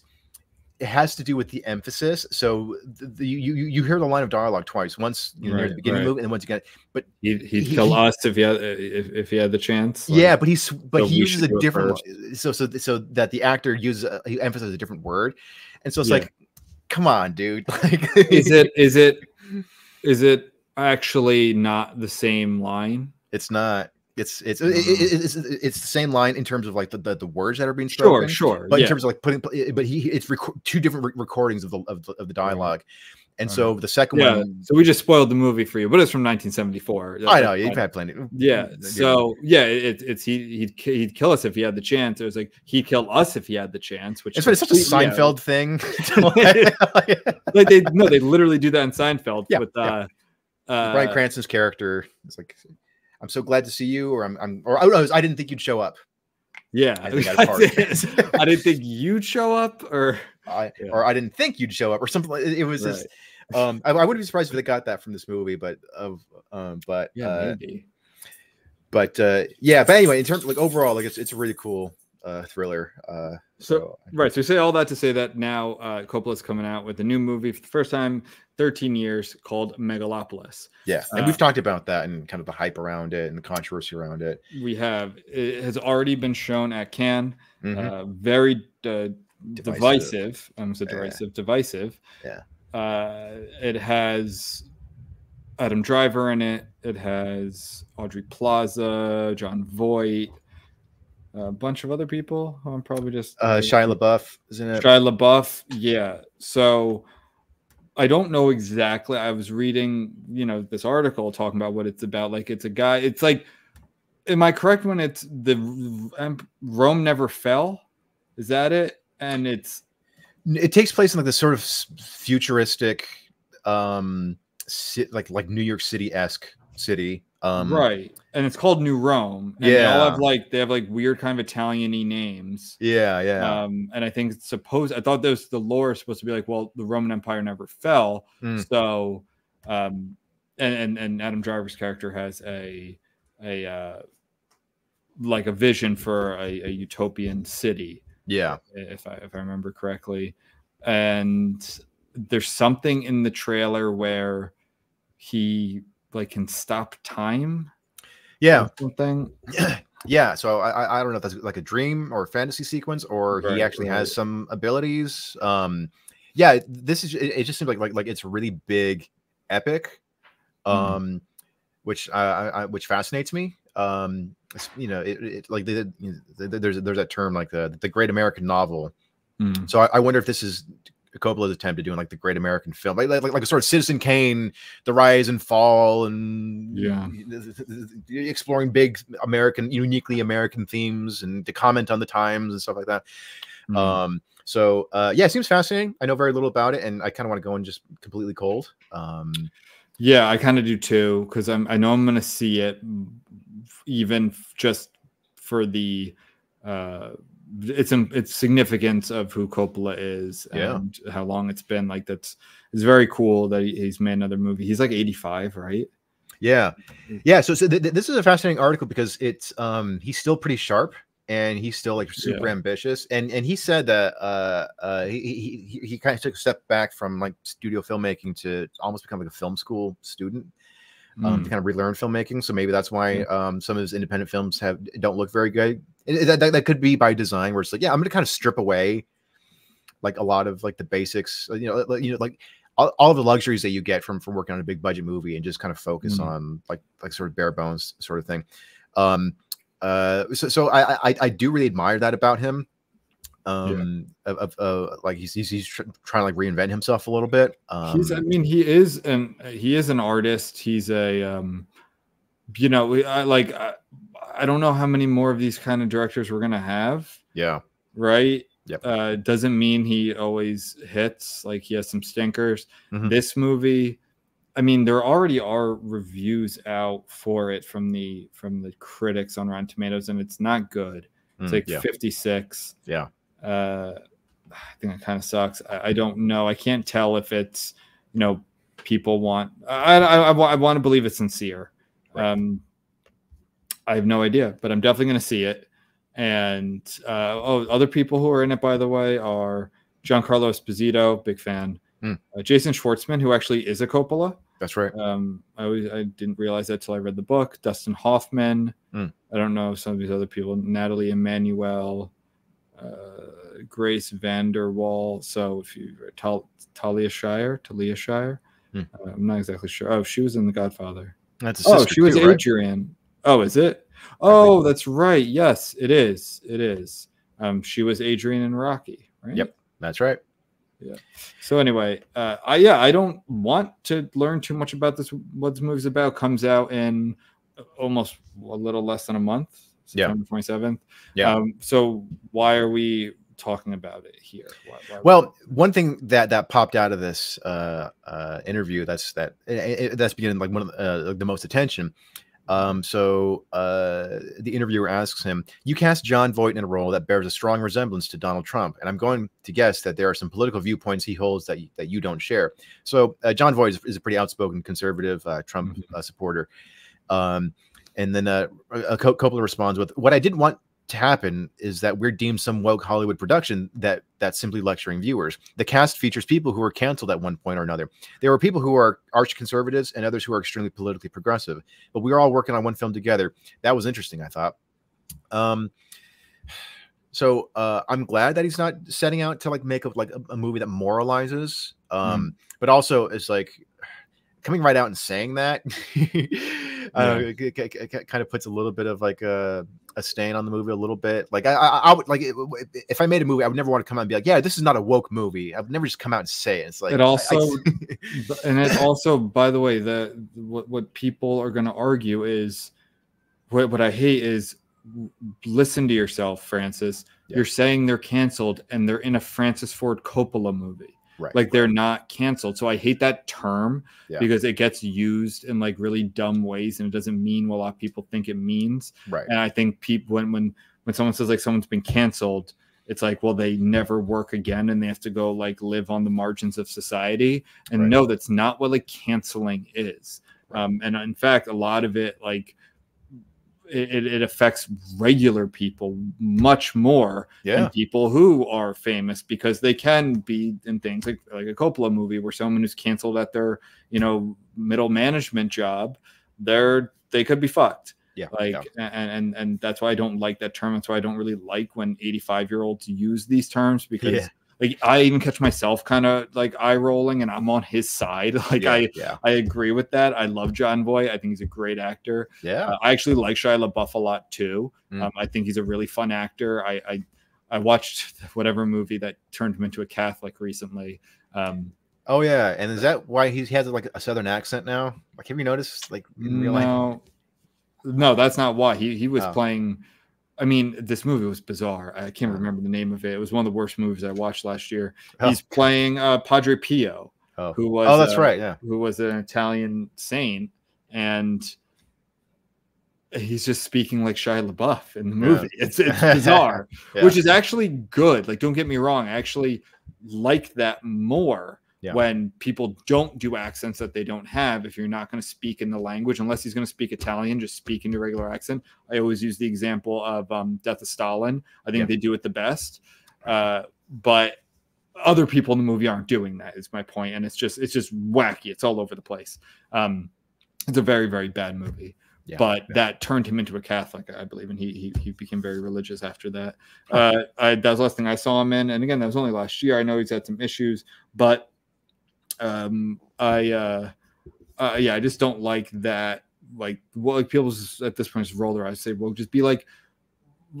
it has to do with the emphasis. So you hear the line of dialogue twice, once near the beginning of the movie, and then once again. But he'd kill us if he had the chance. Like, yeah, but he uses a different, so that the actor he emphasizes a different word, and so it's like, come on, dude. Like, is it actually not the same line? It's not. It's the same line in terms of like the words that are being spoken. Sure. But in terms of like it's two different recordings of the dialogue, and so the second one. So we just spoiled the movie for you, but it's from 1974. I know you've had plenty. Yeah. So it's he'd kill us if he had the chance. It was like he'd kill us if he had the chance. Which it's such a Seinfeld thing. Like they literally do that in Seinfeld with Bryan Cranston's character. It's like, I'm so glad to see you, or I didn't think you'd show up. Yeah, I didn't think you'd show up, or I didn't think you'd show up, or something. It was just. I wouldn't be surprised if they got that from this movie, but maybe. But anyway, in terms of like overall, like it's a really cool thriller. So we say all that to say that now Coppola's coming out with a new movie for the first time 13 years called Megalopolis. Yeah, and we've talked about that and kind of the hype around it and the controversy around it. It has already been shown at Cannes. Very divisive. I almost said derisive. Divisive. Yeah. It has Adam Driver in it. It has Aubrey Plaza, John Voight, a bunch of other people. I'm probably just Shia LaBeouf, isn't it? Shia LaBeouf, yeah. So I don't know exactly. I was reading, this article talking about what it's about. Like, it's a guy. It's like, am I correct when it's the Rome Never Fell? Is that it? And it takes place in like this sort of futuristic, like New York City-esque city. Right, and it's called New Rome. And they all have like weird kind of Italian-y names. Yeah. And I think I thought the lore is supposed to be like, well, the Roman Empire never fell. So, and Adam Driver's character has a vision for a utopian city. Yeah, if I remember correctly, and there's something in the trailer where he can stop time. Yeah, something. Yeah. So I don't know if that's like a dream or a fantasy sequence, or he actually has some abilities. Yeah, this is. It just seems like it's really big, epic, which fascinates me. There's that term like the Great American Novel. So I wonder if this is Coppola's attempt at doing like the Great American film, like a sort of Citizen Kane, the rise and fall, and exploring big American, uniquely American themes, and to comment on the times and stuff like that. It seems fascinating. I know very little about it, and I kind of want to go in just completely cold. Yeah, I kind of do too, because I know I'm going to see it, even just for the its significance of who Coppola is and how long it's been. Like, it's very cool that he's made another movie. He's like 85, right? Yeah. So this is a fascinating article because it's he's still pretty sharp, and he's still like super ambitious, and he said that he kind of took a step back from like studio filmmaking to almost become like a film school student. To kind of relearn filmmaking, so maybe that's why some of his independent films don't look very good. That could be by design, where it's like, I'm going to kind of strip away like a lot of like the basics, like all of the luxuries that you get from working on a big budget movie, and just kind of focus on like sort of bare bones sort of thing. So I do really admire that about him. Like he's trying to like reinvent himself a little bit. I mean, he is an artist. He's a you know, I don't know how many more of these kind of directors we're gonna have. Yeah. Right. Yep. Doesn't mean he always hits. Like, he has some stinkers. Mm-hmm. This movie, I mean, there already are reviews out for it from the critics on Rotten Tomatoes, and it's not good. It's like 56. Yeah. I think it kind of sucks. I don't know. I can't tell if it's, you know, people want. I want to believe it's sincere. Right. I have no idea, but I'm definitely going to see it. And other people who are in it, by the way, are Giancarlo Esposito, big fan. Jason Schwartzman, who actually is a Coppola. That's right. I didn't realize that till I read the book. Dustin Hoffman. I don't know some of these other people. Natalie Emmanuel, Grace Vanderwall. So if you Talia Shire. I'm not exactly sure. Oh, she was in The Godfather. That's a sister she was too, Adrian. Right? Oh, is it? Oh, that's right. Yes, it is. It is. She was Adrian in Rocky, right? Yep, that's right. Yeah. So anyway, I don't want to learn too much about this. What this movie's about comes out in almost a little less than a month. September 27th. Yeah. So why are we talking about it here? Well, one thing that popped out of this interview that's beginning like one of the most attention. So the interviewer asks him, "You cast John Voight in a role that bears a strong resemblance to Donald Trump, and I'm going to guess that there are some political viewpoints he holds that you don't share." So John Voight is a pretty outspoken conservative Trump supporter. And then Coppola responds with, "What I didn't want to happen is that we're deemed some woke Hollywood production that's simply lecturing viewers. The cast features people who were canceled at one point or another. There were people who are arch conservatives and others who are extremely politically progressive, but we were all working on one film together." That was interesting, I thought. So I'm glad that he's not setting out to like make a movie that moralizes, but also it's like coming right out and saying that it kind of puts a little bit of like a stain on the movie a little bit. Like I would like if I made a movie, I would never want to come out and be like, yeah, this is not a woke movie. I would never just come out and say it. It's like it also and it also, by the way, what people are going to argue is what I hate is listen to yourself, Francis. You're saying they're canceled and they're in a Francis Ford Coppola movie. Right. Like they're not canceled. So I hate that term because it gets used in like really dumb ways and it doesn't mean what a lot of people think it means. Right. And I think people when someone says like someone's been canceled, it's like, well, they never work again and they have to go like live on the margins of society. And no, that's not what like canceling is. And in fact, a lot of it like it affects regular people much more than people who are famous, because they can be in things like a Coppola movie where someone who's canceled at their, you know, middle management job, they could be fucked. And that's why I don't like that term. That's why I don't really like when 85-year-olds use these terms, because like I even catch myself kind of like eye rolling and I'm on his side. Like I agree with that. I love John Voight. I think he's a great actor. I actually like Shia LaBeouf a lot too. I think he's a really fun actor. I watched whatever movie that turned him into a Catholic recently. Oh yeah, and is that why he has like a Southern accent now? Like, have you noticed? Like, in real life? No, that's not why. He was playing. I mean, this movie was bizarre. I can't remember the name of it. It was one of the worst movies I watched last year. He's playing Padre Pio, who was that's right, who was an Italian saint, and he's just speaking like Shia LaBeouf in the movie. It's bizarre, which is actually good. Like, don't get me wrong, I actually like that more. When people don't do accents that they don't have. If you're not going to speak in the language, unless he's going to speak Italian, just speak in your regular accent. I always use the example of Death of Stalin. I think they do it the best. But other people in the movie aren't doing that, is my point. And it's just wacky. It's all over the place. It's a very, very bad movie. That turned him into a Catholic, I believe, and he became very religious after that. That was the last thing I saw him in, and again, that was only last year. I know he's had some issues, but I just don't like that. Like, like people just, at this point, just roll their eyes, say, well, just be like,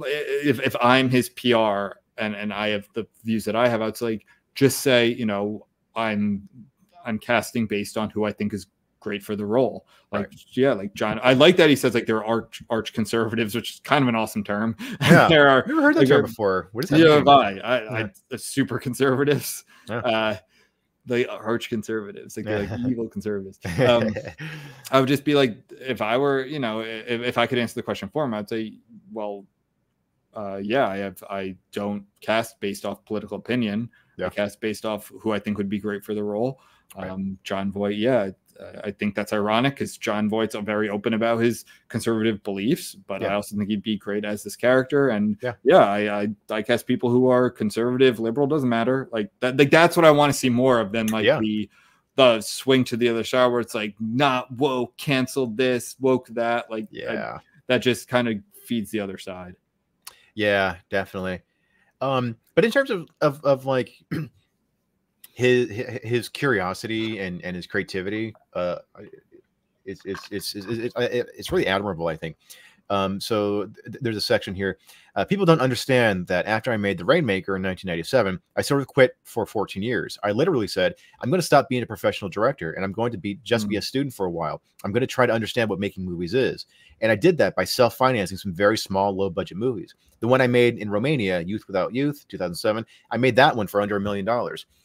if I'm his PR and I have the views that I have, it's like, just say, you know, I'm casting based on who I think is great for the role. Like, yeah, like John, I like that he says like there are arch conservatives, which is kind of an awesome term. Yeah, there are, I've never heard that term before. What is that? Yeah, I super conservatives. Yeah. The arch conservatives, like they're like evil conservatives. I would just be like, if I were, you know, if I could answer the question for him, I'd say, well, yeah, I don't cast based off political opinion. I cast based off who I think would be great for the role. John Voight, yeah, I think that's ironic because John Voight's very open about his conservative beliefs, but I also think he'd be great as this character. And I cast people who are conservative, liberal, doesn't matter. Like that, like that's what I want to see more of than like the swing to the other side where it's like not woke, canceled this, woke that. Like that just kind of feeds the other side. Yeah, definitely. But in terms of like his curiosity and his creativity, it's really admirable, I think. So there's a section here. People don't understand that after I made The Rainmaker in 1997, I sort of quit for 14 years. I literally said, I'm going to stop being a professional director and I'm going to be a student for a while. I'm going to try to understand what making movies is. And I did that by self-financing some very small, low-budget movies. The one I made in Romania, Youth Without Youth, 2007, I made that one for under $1 million.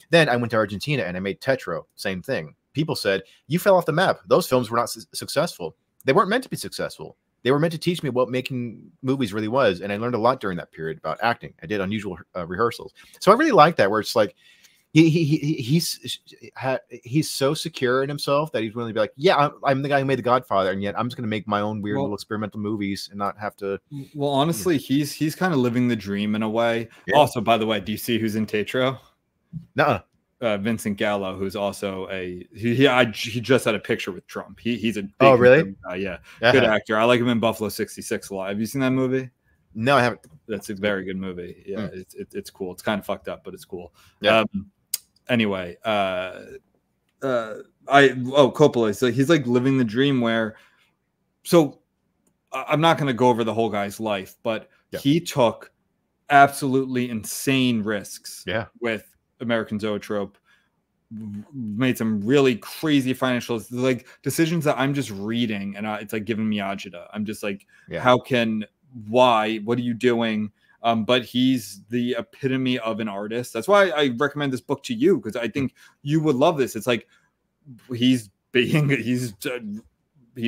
Then I went to Argentina and I made Tetro, same thing. People said, you fell off the map. Those films were not successful. They weren't meant to be successful. They were meant to teach me what making movies really was. And I learned a lot during that period about acting. I did unusual rehearsals. So I really like that, where it's like, he's so secure in himself that he's willing to be like, yeah, I'm the guy who made The Godfather, and yet I'm just going to make my own weird little experimental movies and not have to. Well, honestly, he's kind of living the dream in a way. Yeah. Also, by the way, do you see who's in Tetro? Nuh-uh. Vincent Gallo, who's also he just had a picture with Trump. He's a big really guy, good actor. I like him in Buffalo 66 a lot. Have you seen that movie? No, I haven't. That's a very good movie. Yeah, it's cool. It's kind of fucked up, but it's cool. Yeah. Anyway, Coppola. So he's like living the dream where. So I'm not going to go over the whole guy's life, but he took absolutely insane risks. With American Zoetrope, made some really crazy financial like decisions that I'm just reading, and it's like giving me agita. I'm just like, why? What are you doing? But he's the epitome of an artist. That's why I recommend this book to you, because I think you would love this. It's like he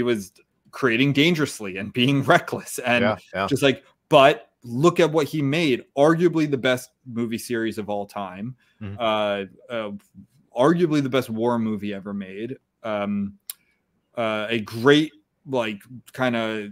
was creating dangerously and being reckless and just like, but look at what he made. Arguably the best movie series of all time. Arguably the best war movie ever made. A great, like, kind of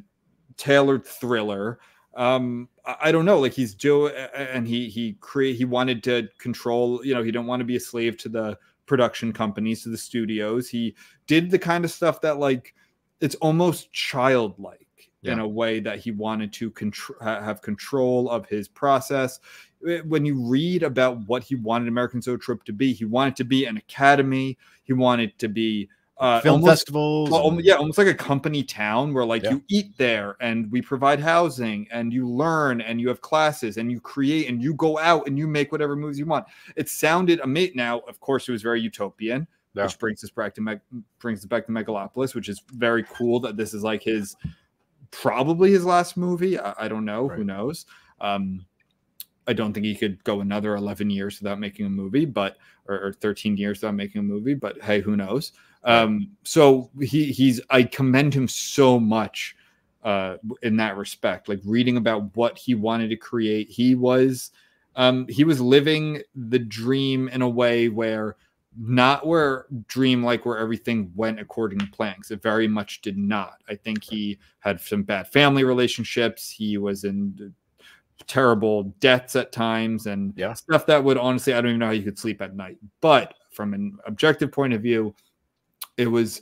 tailored thriller. I don't know, like, he's Joe, and he wanted to control, you know, he didn't want to be a slave to the production companies, to the studios. He did the kind of stuff that, like, it's almost childlike in a way, that he wanted to have control of his process. When you read about what he wanted American Zoetrope to be, he wanted to be an academy. He wanted to be film festivals. Almost like a company town where, like, you eat there and we provide housing and you learn and you have classes and you create and you go out and you make whatever movies you want. It sounded amazing. Now, of course, it was very utopian, which brings us back to Megalopolis, which is very cool that this is like probably his last movie. I don't know. Who knows? I don't think he could go another 11 years without making a movie, but or 13 years without making a movie. But hey, who knows? So I commend him so much in that respect. Like, reading about what he wanted to create, he was living the dream in a way where where everything went according to plan. It very much did not. I think he had some bad family relationships. He was in terrible debts at times and stuff that would, honestly, I don't even know how you could sleep at night. But from an objective point of view, it was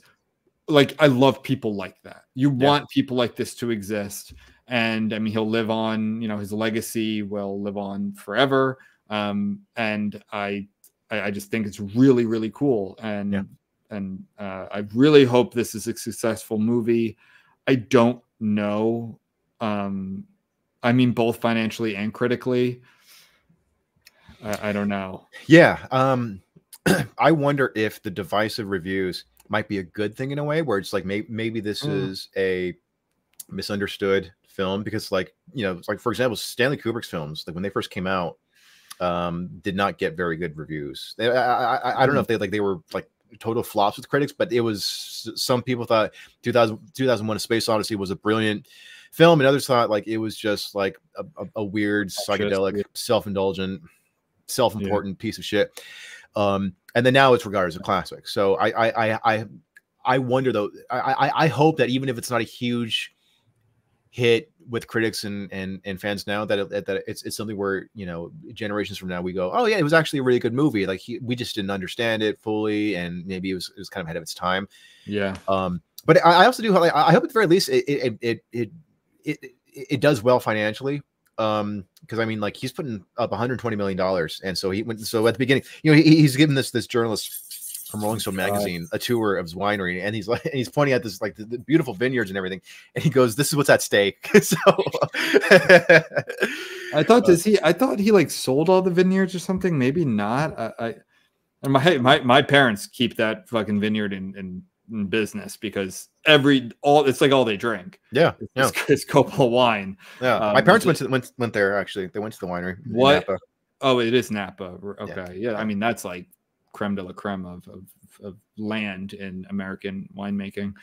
like, I love people like that. You want people like this to exist. And I mean, he'll live on, you know, his legacy will live on forever. And I just think it's really, really cool. And I really hope this is a successful movie. I don't know. I mean, both financially and critically. I don't know. Yeah. I wonder if the divisive reviews might be a good thing in a way, where it's like maybe this is a misunderstood film, because like, you know, like for example, Stanley Kubrick's films, like when they first came out, did not get very good reviews. I don't know if they were like total flops with critics, but it was, some people thought 2001 A Space Odyssey was a brilliant film, and others thought like it was just like a weird psychedelic, self-indulgent, self-important piece of shit. And then now it's regarded as a classic. So I wonder though, I hope that even if it's not a huge hit with critics and fans now, that it's something where, you know, generations from now we go, oh yeah, it was actually a really good movie. Like we just didn't understand it fully, and maybe it was kind of ahead of its time. Yeah. But I also do, I hope at the very least it does well financially. Because I mean, like he's putting up $120 million, and so he went. So at the beginning, you know, he's giving this journalist from Rolling Stone magazine a tour of his winery, and he's like, he's pointing at this like the beautiful vineyards and everything, and he goes, "This is what's at stake." So I thought he like sold all the vineyards or something. Maybe not. And my parents keep that fucking vineyard in business, because it's like all they drink. Yeah, it's Coppola wine. Yeah, my parents went there actually. They went to the winery. What? Oh, it is Napa. Okay, yeah. I mean, that's like creme de la creme of land in American winemaking.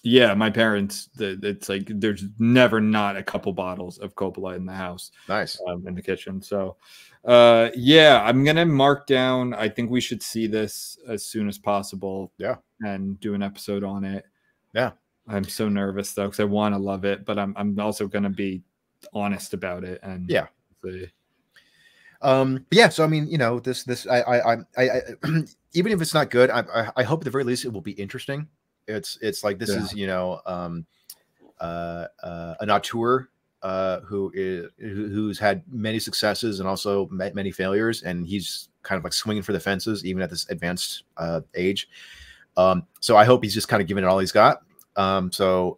Yeah, my parents, it's like there's never not a couple bottles of Coppola in the house. Nice. In the kitchen. So yeah, I'm gonna mark down. I think we should see this as soon as possible. Yeah. And do an episode on it. Yeah. I'm so nervous though, because I want to love it, but I'm also gonna be honest about it. And yeah. See. Yeah, so I mean, you know, this I even if it's not good, I hope at the very least it will be interesting. It's like this is, you know, an auteur who's had many successes and also many failures, and he's kind of like swinging for the fences even at this advanced age. So I hope he's just kind of giving it all he's got. So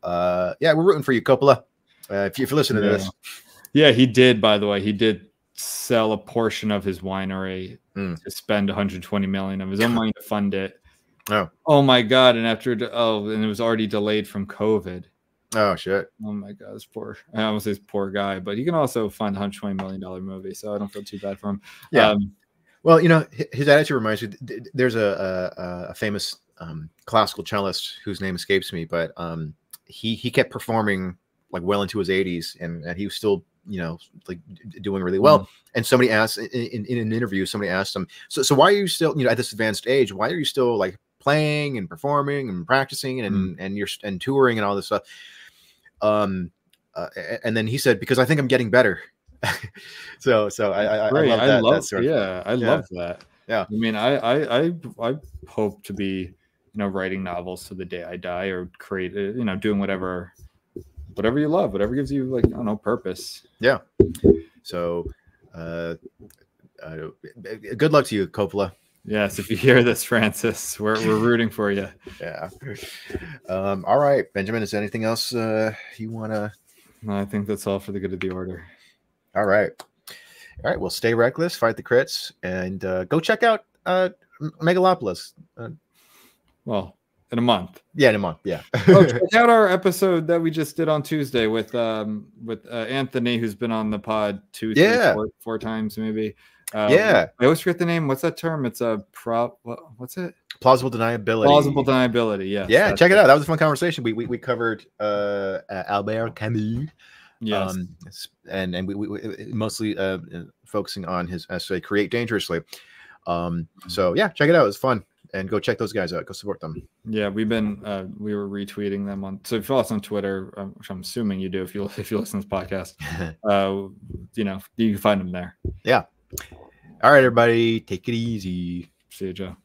yeah, we're rooting for you, Coppola. If you're listening to this. Yeah, he did, by the way, he did sell a portion of his winery to spend 120 million of his own money to fund it. Oh my god! And and it was already delayed from COVID. Oh shit! Oh my god, this poor. I almost say this poor guy, but he can also fund $120 million movie, so I don't feel too bad for him. Yeah. Well, you know, his attitude reminds me. There's a famous classical cellist whose name escapes me, but he kept performing like well into his 80s, and he was still, you know, like doing really well. And somebody asked in an interview, somebody asked him, so why are you still, you know, at this advanced age, why are you still like playing and performing and practicing and touring and all this stuff? And then he said, because I think I'm getting better. so I love that. Yeah. I mean, I hope to be, you know, writing novels to the day I die, or create, you know, doing whatever you love, whatever gives you, like, I don't know, purpose. Yeah. So good luck to you, Coppola. Yes, if you hear this, Francis, we're rooting for you. Yeah. All right, Benjamin, is there anything else you want to? No, I think that's all for the good of the order. All right. Well, stay reckless, fight the crits, and go check out Megalopolis. Well, in a month. Yeah, in a month. Yeah. Check out our episode that we just did on Tuesday with Anthony, who's been on the pod four times maybe. I always forget the name. What's that term? It's a what's it? Plausible deniability. Plausible deniability. Yeah. Yeah. Check it out. That was a fun conversation. We covered Albert Camus. Yes. And we mostly focusing on his essay "Create Dangerously." So yeah, check it out. It was fun. And go check those guys out. Go support them. Yeah, we were retweeting them on. So if you follow us on Twitter, which I'm assuming you do if you listen to this podcast, you know, you can find them there. Yeah. All right, everybody, take it easy. See you, Joe.